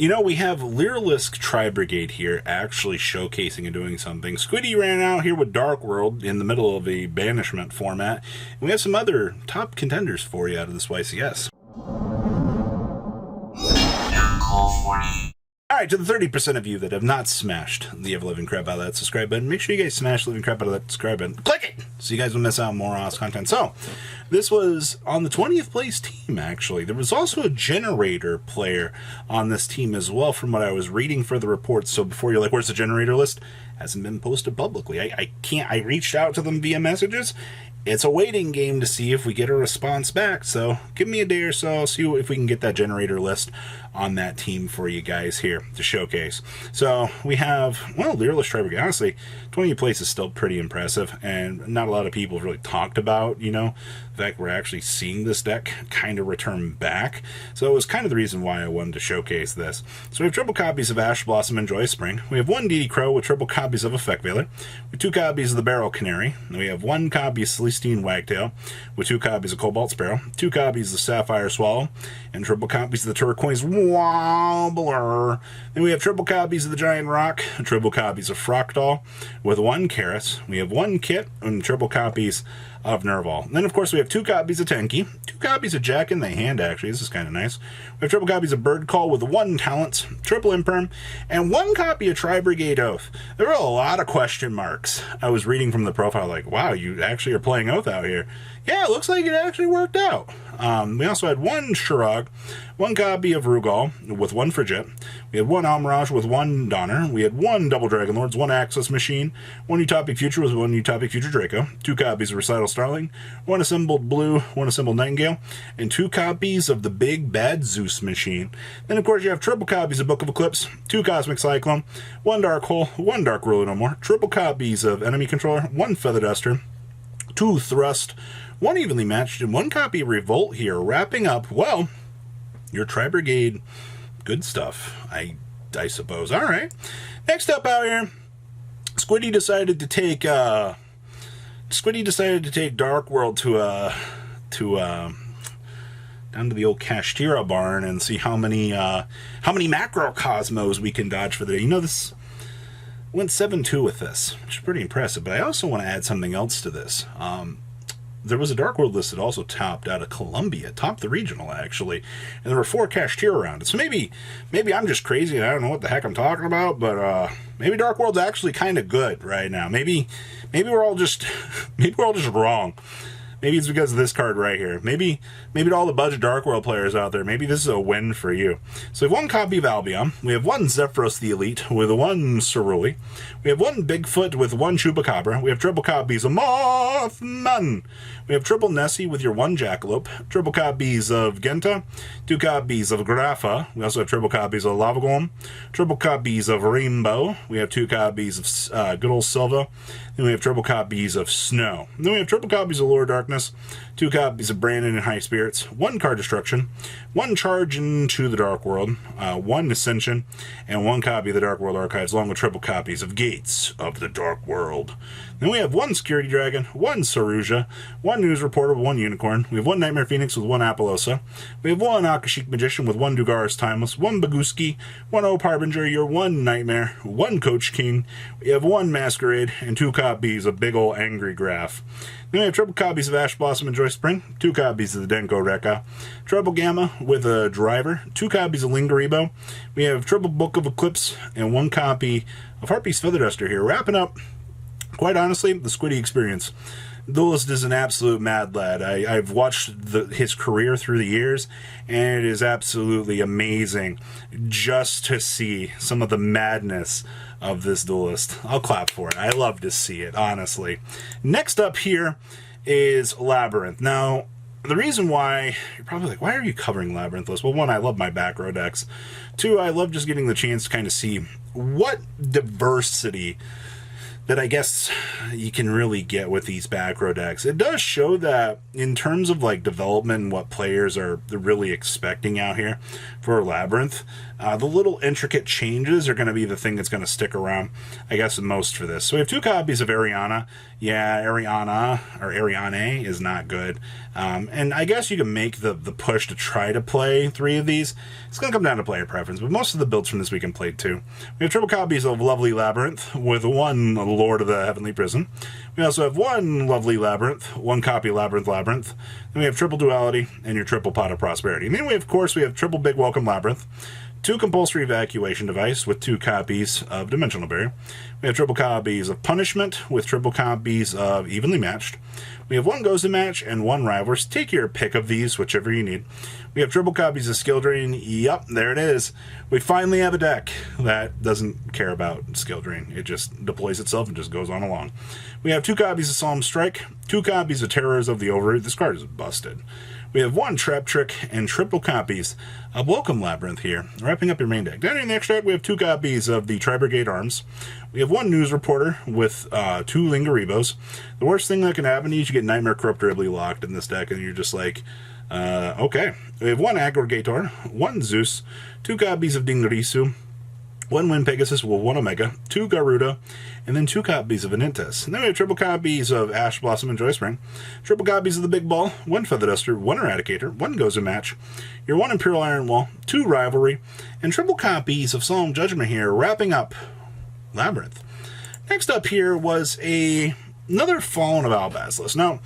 You know, we have Lyrilusc Tri-Brigade here actually showcasing and doing something. Squiddy ran out here with Dark World in the middle of a banishment format. And we have some other top contenders for you out of this YCS. Alright, to the 30% of you that have not smashed the ever-living crap out of that subscribe button, make sure you guys smash the living crap out of that subscribe button. Click it! So you guys will miss out on more awesome content. So, this was on the 20th place team, actually. There was also a generator player on this team as well, from what I was reading for the reports. So before you're like, where's the generator list? Hasn't been posted publicly. I reached out to them via messages. It's a waiting game to see if we get a response back, so give me a day or so. I'll see if we can get that generator list on that team for you guys here to showcase. So we have, well, Lyrilusc Tri-Brigade. Honestly, 20th place is still pretty impressive, and not a lot of people have really talked about, you know, the fact we're actually seeing this deck kind of return back. So it was kind of the reason why I wanted to showcase this. So we have triple copies of Ash Blossom and Joy Spring. We have one DD Crow with triple copies of Effect Veiler. We have 2 copies of the Barrel Canary. And we have 1 copy of Celestine Wagtail with 2 copies of Cobalt Sparrow, 2 copies of Sapphire Swallow, and triple copies of the Turquoise Wobbler. Then we have triple copies of the Giant Rock, triple copies of Fractal with 1 Karis. We have 1 Kit and triple copies of Nerval. And then, of course, we have 2 copies of Tenki, 2 copies of Jack in the Hand, actually. This is kind of nice. We have triple copies of Bird Call with 1 Talent, triple Imperm, and 1 copy of Tri-Brigade Oath. There were a lot of question marks. I was reading from the profile like, wow, you actually are playing Oath out here. Yeah, it looks like it actually worked out. We also had 1 Shurag, 1 copy of Rugal with 1 Frigid. We had 1 Almirage with 1 Donner. We had 1 Double Dragon Lords, 1 Access Machine, 1 Utopic Future with 1 Utopic Future Draco, 2 copies of Recital Starling, 1 Assembled Blue, 1 Assembled Nightingale, and 2 copies of the Big Bad Zeus Machine. Then, of course, you have triple copies of Book of Eclipse, 2 Cosmic Cyclone, 1 Dark Hole, 1 Dark Ruler No More, triple copies of Enemy Controller, 1 Feather Duster, 2 Thrust, 1 Evenly Matched, and 1 copy of Revolt here, wrapping up, well, your Tri-Brigade good stuff, I suppose. All right. Next up out here, Squiddy decided to take Dark World to down to the old Kashtira barn and see how many Macrocosmos we can dodge for the day. You know, this went 7-2 with this, which is pretty impressive. But I also want to add something else to this. There was a Dark World list that also topped out of Columbia, topped the regional, actually. And there were 4 Kashtira around it. So maybe I'm just crazy and I don't know what the heck I'm talking about, but maybe Dark World's actually kind of good right now. Maybe we're all just wrong. Maybe it's because of this card right here. Maybe to all the budget Dark World players out there, maybe this is a win for you. So we have 1 copy of Albion. We have 1 Zephyros the Elite with 1 Ceruli. We have 1 Bigfoot with 1 Chupacabra. We have triple copies of Mothman. We have triple Nessie with your 1 Jackalope. Triple copies of Genta. 2 copies of Grapha. We also have triple copies of Lava Golem. Triple copies of Rainbow. We have 2 copies of good old Silva. Then we have triple copies of Snow. Then we have triple copies of Lord Darkness, 2 copies of Brandon and High Spirits, 1 Card Destruction, 1 Charge into the Dark World, 1 Ascension, and 1 copy of the Dark World Archives, along with triple copies of Gates of the Dark World. Then we have 1 Security Dragon, 1 Saruja, 1 News Reporter with 1 Unicorn. We have 1 Nightmare Phoenix with 1 Apollosa. We have 1 Akashic Magician with 1 Dugaris Timeless, 1 Baguski, 1 O Harbinger, your 1 Nightmare, 1 Coach King. We have 1 Masquerade, and 2 copies of Big Ol' Angry Graph. Then we have triple copies of Ash Blossom and Joy Spring, 2 copies of the Denko Rekka, triple Gamma with a Driver, 2 copies of Lingaribo. We have triple Book of Eclipse, and 1 copy of Harpy's Feather Duster here. Wrapping up, quite honestly, the Squiddy experience. Duelist is an absolute mad lad. I've watched his career through the years, and it is absolutely amazing just to see some of the madness of this Duelist. I'll clap for it. I love to see it, honestly. Next up here is Labyrinth. Now, the reason why, you're probably like, why are you covering Labyrinth list? Well, 1, I love my back row decks. 2, I love just getting the chance to kind of see what diversity that I guess you can really get with these back row decks. It does show that in terms of like development and what players are really expecting out here for Labyrinth, the little intricate changes are going to be the thing that's going to stick around, I guess, the most for this. So we have 2 copies of Ariana. Yeah, Ariana, or Ariane, is not good. And I guess you can make the push to try to play 3 of these. It's going to come down to player preference, but most of the builds from this weekend played 2. We have triple copies of Lovely Labyrinth with 1 Lord of the Heavenly Prison. We also have 1 Lovely Labyrinth, 1 copy Labyrinth. Then we have triple Duality and your triple Pot of Prosperity. And then we have, of course, we have triple Big Welcome Labyrinth, 2 Compulsory Evacuation Device with 2 copies of Dimensional Barrier. We have triple copies of Punishment with triple copies of Evenly Matched. We have 1 Goes to Match and 1 Rivals. Take your pick of these, whichever you need. We have triple copies of Skill Drain. Yup, there it is. We finally have a deck that doesn't care about Skill Drain. It just deploys itself and just goes on along. We have 2 copies of Solemn Strike, 2 copies of Terrors of the Overreach. This card is busted. We have 1 Trap Trick and triple copies of Welcome Labyrinth here, wrapping up your main deck. Down in the next deck, we have 2 copies of the Tri-Brigade Arms. We have 1 News Reporter with 2 Lingaribos. The worst thing that can happen to you is you get Nightmare Corruptor Ability locked in this deck, and you're just like, okay. We have 1 Aggregator, 1 Zeus, 2 copies of Dingrisu, 1 Wind Pegasus with 1 Omega, 2 Garuda, and then 2 copies of Anintas. And then we have triple copies of Ash Blossom and Joyspring, triple copies of the Big Ball, 1 Feather Duster, 1 Eradicator, 1 Goes to Match, your 1 Imperial Iron Wall, 2 Rivalry, and triple copies of Solemn Judgment here, wrapping up Labyrinth. Next up here was another Fallen of Albaz list. Now,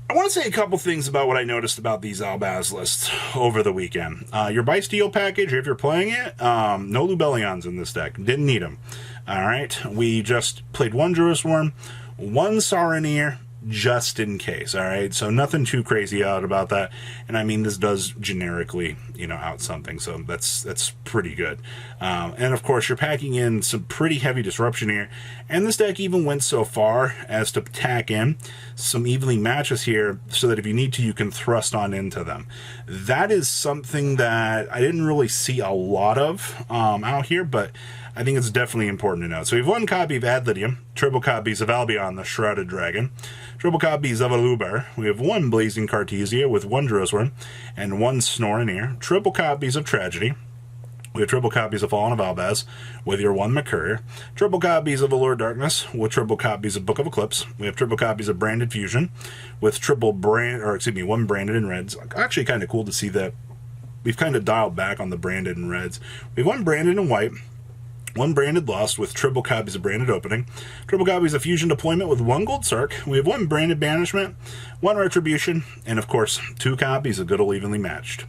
I want to say a couple things about what I noticed about these Albaz lists over the weekend. Your Bysteel package, if you're playing it, no Lubellions in this deck. Didn't need them. Alright, we just played 1 Druisworm, 1 Saronir, just in case, alright? So nothing too crazy out about that. And I mean, this does generically, out something, so that's pretty good. And of course, you're packing in some pretty heavy disruption here. And this deck even went so far as to tack in some evenly matches here so that if you need to, you can thrust on into them. That is something that I didn't really see a lot of out here, but I think it's definitely important to note. So we have 1 copy of Ad Libitum, triple copies of Albion, the Shrouded Dragon, triple copies of Alubar. We have 1 Blazing Cartesia with 1 Druisworm and 1 Snorinir, triple copies of Tragedy. We have triple copies of Fallen of Albaz with your 1 Mercurier, triple copies of Allure Darkness with triple copies of Book of Eclipse. We have triple copies of Branded Fusion with 1 branded in reds. Actually kind of cool to see that we've kind of dialed back on the branded in reds. We have 1 branded in white, 1 Branded Lost with triple copies of Branded Opening, triple copies of Fusion Deployment with 1 Gold Sark. We have 1 Branded Banishment, 1 Retribution, and of course 2 copies of Good Ol' Evenly Matched.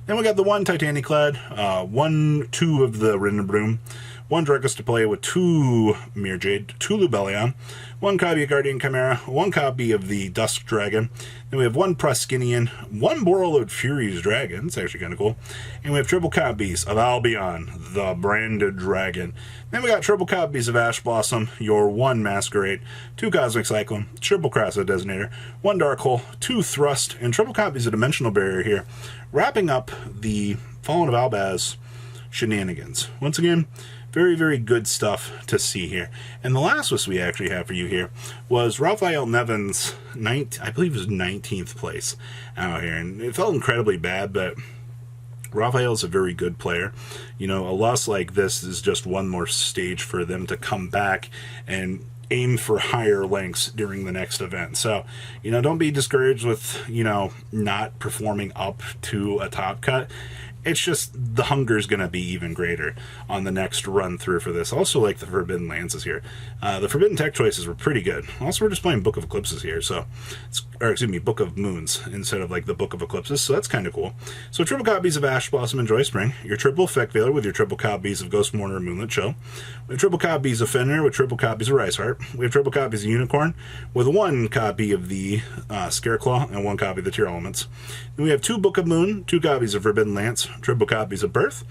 Then we got the 1 Titaniclad, 2 of the Rindenbroom, 1 Drakus to play with 2 Mirjade, 2 Lubellion, 1 copy of Guardian Chimera, 1 copy of the Dusk Dragon. Then we have 1 Proskinian, 1 Borreload Fury's Dragon. It's actually kind of cool. And we have triple copies of Albion, the Branded Dragon. Then we got triple copies of Ash Blossom, your 1 Masquerade, 2 Cosmic Cyclone, triple Crassa Designator, 1 Dark Hole, 2 Thrust, and triple copies of Dimensional Barrier here, wrapping up the Fallen of Albaz shenanigans. Once again, very, very good stuff to see here. And the last list we actually have for you here was Raphael Nevin's, I believe it was 19th place out here. And it felt incredibly bad, but Raphael's a very good player. A loss like this is just one more stage for them to come back and aim for higher lengths during the next event. So, don't be discouraged with, not performing up to a top cut. It's just the hunger is going to be even greater on the next run through for this. Also, like the Forbidden Lances here. The Forbidden Tech choices were pretty good. Also, we're just playing Book of Eclipses here, Book of Moons instead of like the Book of Eclipses, so that's kind of cool. So, triple copies of Ash Blossom and Joyspring, your triple Effect Veiler with your triple copies of Ghost Mourner and Moonlit Chill. We have triple copies of Fenrir with triple copies of Riceheart. We have triple copies of Unicorn with 1 copy of the Scareclaw and 1 copy of the Tier Elements. Then we have 2 Book of Moon, 2 copies of Forbidden Lance, triple copies of Birth,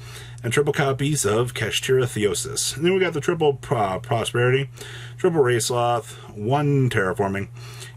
and triple copies of Kashtira Theosis. And then we got the triple Prosperity, triple Raceloth, 1 Terraforming,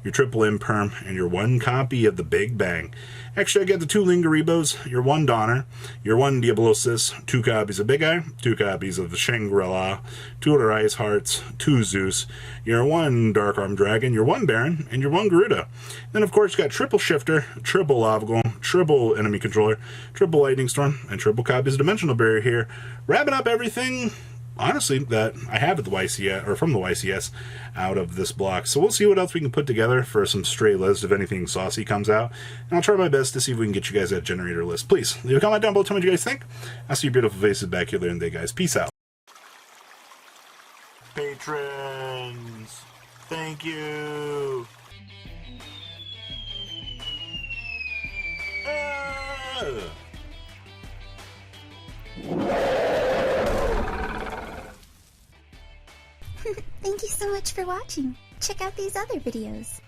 your triple Imperm, and your 1 copy of the Big Bang. Extra, I get the 2 Lingaribos, your 1 Donner, your 1 Diablosis, 2 copies of Big Eye, 2 copies of the Shangri-La, 2 Other Ice Hearts, 2 Zeus, your 1 Dark Arm Dragon, your 1 Baron, and your 1 Garuda. Then, of course, you got triple Shifter, triple Lava Golem, triple Enemy Controller, triple Lightning Storm, and triple copies of Dimensional Barrier here, wrapping up everything, honestly, that I have at the YCS, or from the YCS, out of this block. So we'll see what else we can put together for some stray lists if anything saucy comes out. And I'll try my best to see if we can get you guys that generator list. Please, leave a comment down below, tell me what you guys think. I'll see your beautiful faces back here later in the day, guys. Peace out. Patrons, thank you. Thank you so much for watching. Check out these other videos.